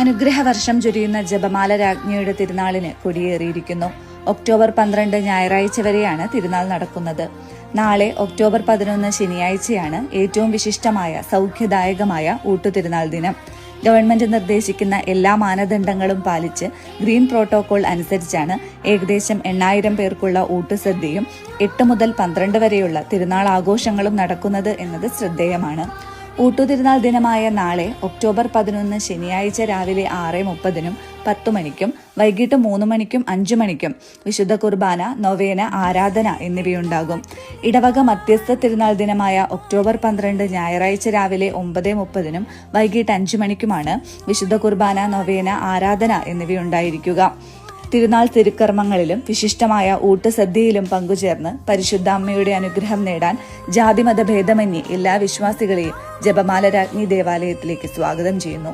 അനുഗ്രഹവർഷം ചൊരിയുന്ന ജപമാല രാജ്ഞിയുടെ തിരുനാളിന് കൊടിയേറിയിരിക്കുന്നു. ഒക്ടോബർ 12 ഞായറാഴ്ച വരെയാണ് തിരുനാൾ നടക്കുന്നത്. നാളെ ഒക്ടോബർ 11 ശനിയാഴ്ചയാണ് ഏറ്റവും വിശിഷ്ടമായ സൗഖ്യദായകമായ ഊട്ടുതിരുനാൾ ദിനം. ഗവൺമെന്റ് നിർദ്ദേശിക്കുന്ന എല്ലാ മാനദണ്ഡങ്ങളും പാലിച്ച് ഗ്രീൻ പ്രോട്ടോകോൾ അനുസരിച്ചാണ് ഏകദേശം 8000 പേർക്കുള്ള ഊട്ടുസദ്യയും 8 മുതൽ 12 വരെയുള്ള തിരുനാൾ ആഘോഷങ്ങളും നടക്കുന്നത് എന്നത് ശ്രദ്ധേയമാണ്. ഊട്ടുതിരുനാൾ ദിനമായ നാളെ ഒക്ടോബർ 11 ശനിയാഴ്ച രാവിലെ 6:30 10 മണിക്കും വൈകിട്ട് 3 മണിക്കും 5 മണിക്കും വിശുദ്ധ കുർബാന, നൊവേന, ആരാധന എന്നിവയുണ്ടാകും. ഇടവക മധ്യസ്ഥ തിരുനാൾ ദിനമായ ഒക്ടോബർ 12 ഞായറാഴ്ച രാവിലെ 9:30 വൈകിട്ട് 5 മണിക്കുമാണ് വിശുദ്ധ കുർബാന, നൊവേന, ആരാധന എന്നിവയുണ്ടായിരിക്കുക. തിരുനാൾ തിരുക്കർമ്മങ്ങളിലും വിശിഷ്ടമായ ഊട്ടുസദ്യയിലും പങ്കുചേർന്ന് പരിശുദ്ധ അമ്മയുടെ അനുഗ്രഹം നേടാൻ ജാതിമത ഭേദമന്യേ എല്ലാ വിശ്വാസികളെയും ജപമാല രാജ്ഞി ദേവാലയത്തിലേക്ക് സ്വാഗതം ചെയ്യുന്നു.